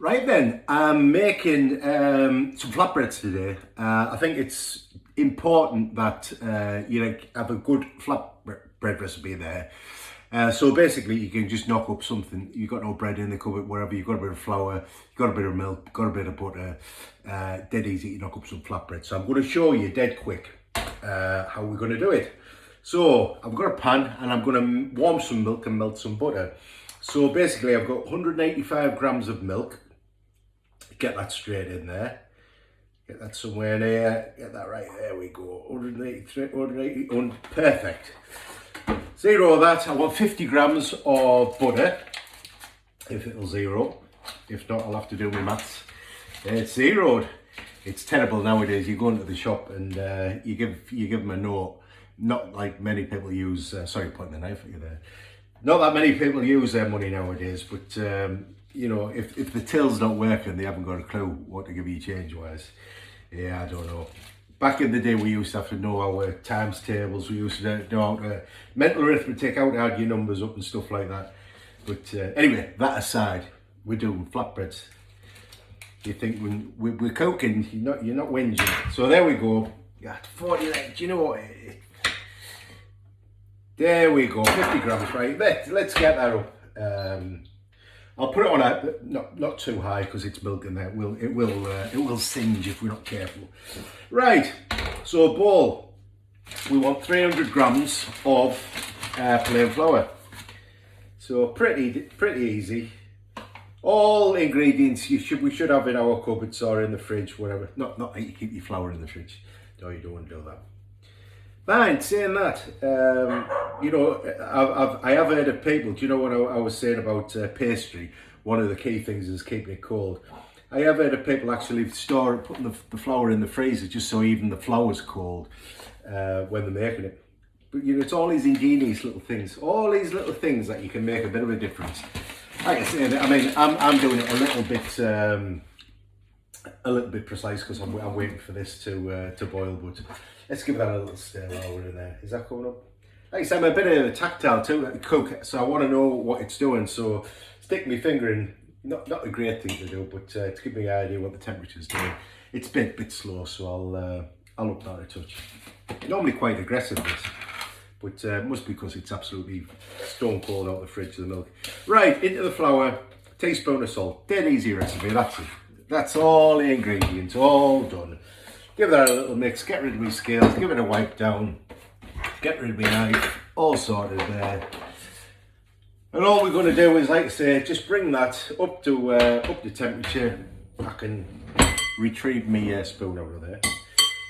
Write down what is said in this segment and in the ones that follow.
Right then, I'm making some flatbreads today. I think it's important that you have a good flatbread recipe there. So basically, you can just knock up something. You've got no bread in the cupboard, wherever. You've got a bit of flour, you've got a bit of milk, got a bit of butter. Dead easy to knock up some flatbread. So I'm going to show you dead quick how we're going to do it. So I've got a pan and I'm going to warm some milk and melt some butter. So basically, I've got 185 grams of milk. Get that straight in there. Get that somewhere in here. Get that right. There we go. 183, 180, perfect. Zero that. I want 50 grams of butter. If it'll zero. If not, I'll have to do my maths. It's zeroed. It's terrible nowadays. You go into the shop and you give them a note. Not like many people use. Sorry, pointing the knife at you there. Not that many people use their money nowadays, but you know, if the till's not working, they haven't got a clue what to give you change wise. Yeah, I don't know. Back in the day, we used to have to know our times tables. We used to know how to mental arithmetic, how to add your numbers up and stuff like that. But anyway, that aside, we're doing flatbreads. You think when we're cooking, you're not whinging. So there we go. Got 40. Do you know what? There we go. 50 grams, right? Let's get that up. I'll put it on a not too high because it's milk in there. It will singe if we're not careful. Right. So a bowl. We want 300 grams of plain flour. So pretty easy. All ingredients we should have in our cupboards or in the fridge, whatever. Not that you keep your flour in the fridge. No, you don't want to do that. Fine, saying that, you know, I have heard of people, do you know what I was saying about pastry? One of the key things is keeping it cold. I have heard of people actually putting the flour in the freezer just so even the flour's cold when they're making it. But you know, it's all these ingenious little things, that you can make a bit of a difference. Like I said, I mean, I'm doing it a little bit precise because I'm waiting for this to boil, but let's give that a little stir while we're in there. Is that coming up? Like I said, I'm a bit of a tactile too at the cook, so I want to know what it's doing. So stick my finger in, not a great thing to do, but to give me an idea what the temperature's doing. It's a bit slow, so I'll up that a touch. Normally quite aggressive this, but must be because it's absolutely stone cold out of the fridge, the milk. Right, into the flour, teaspoon of salt. Dead easy recipe, that's it. That's all the ingredients, all done. Give that a little mix, get rid of my scales, give it a wipe down, get rid of my knife, all sorted there. And all we're going to do is, like I say, just bring that up to temperature. I can retrieve my spoon out of there.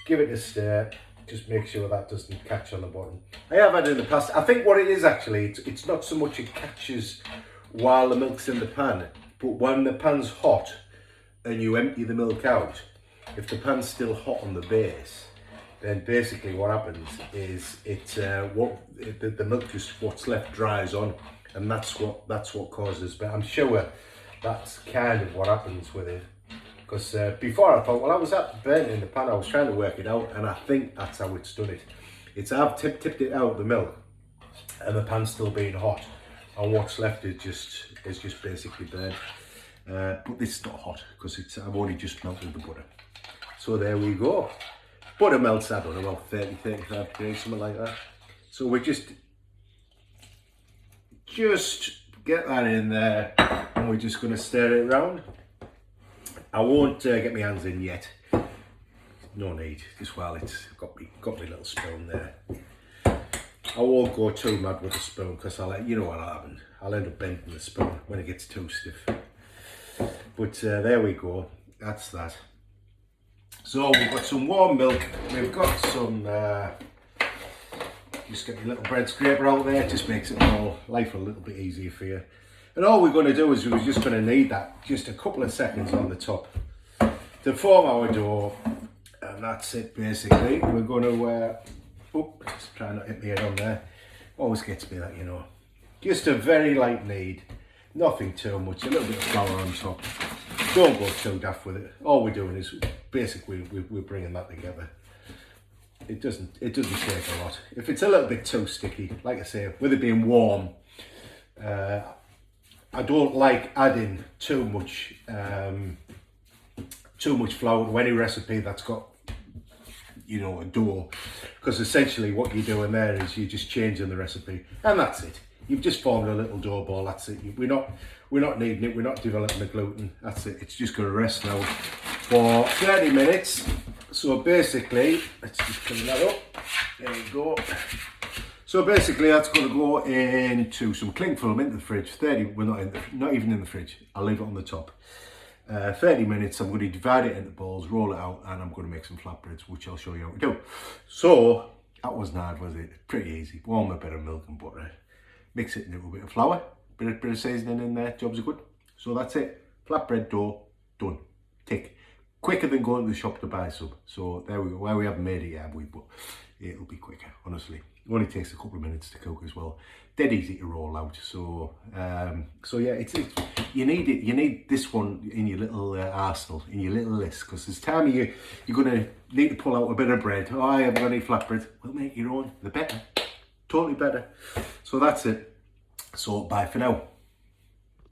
Give it a stir, just make sure that doesn't catch on the bottom. I have had it in the past. I think what it is actually, it's not so much it catches while the milk's in the pan, but when the pan's hot and you empty the milk out, if the pan's still hot on the base, then basically what happens is the milk, just what's left dries on, and that's what causes. But I'm sure that's kind of what happens with it, because before I thought, well, I was burnt in the pan. I was trying to work it out, and I think that's how it's done it. I've tipped it out the milk, and the pan's still being hot, and what's left is just basically burnt. But this is not hot because I've only just melted the butter. So there we go. Butter melts, I don't know, about 30-35 degrees, something like that. So we just get that in there, and we're just going to stir it around. I won't get my hands in yet. No need, just while it's got my little spoon there. I won't go too mad with the spoon because you know what'll happen. I'll end up bending the spoon when it gets too stiff. But there we go, that's that. So we've got some warm milk, we've got some, just get your little bread scraper out there, it just makes it life a little bit easier for you. And all we're going to do is we're just going to need that, just a couple of seconds on the top to form our dough, and that's it basically. We're going to, just try not to hit my head on there, always gets me that, you know. Just a very light knead. Nothing too much, a little bit of flour on top. Don't go too daft with it. All we're doing is basically we're bringing that together. It doesn't take a lot. If it's a little bit too sticky, like I say, with it being warm, I don't like adding too much flour to any recipe that's got, you know, a dough, because essentially what you're doing there is you're just changing the recipe, and that's it. You've just formed a little dough ball. That's it. We're not needing it. We're not developing the gluten. That's it. It's just going to rest now for 30 minutes. So basically, let's just clean that up. There you go. So basically, that's going to go into some cling film into the fridge. 30. We're not even in the fridge. I'll leave it on the top. 30 minutes, I'm going to divide it into balls, roll it out, and I'm going to make some flatbreads, which I'll show you how to do. So, that wasn't hard, was it? Pretty easy. Warm a bit of milk and butter, mix it in a little bit of flour, bit of seasoning in there, jobs are good. So that's it. Flatbread dough, done. Tick. Quicker than going to the shop to buy some. So there we go. Well, we haven't made it yet, have we? But it'll be quicker, honestly. It only takes a couple of minutes to cook as well. Dead easy to roll out. So yeah, it's you need it. You need this one in your little arsenal, in your little list, because there's time you're going to need to pull out a bit of bread. Oh, I haven't got any flatbread. Well, make your own. The better. Totally better. So that's it. So bye for now.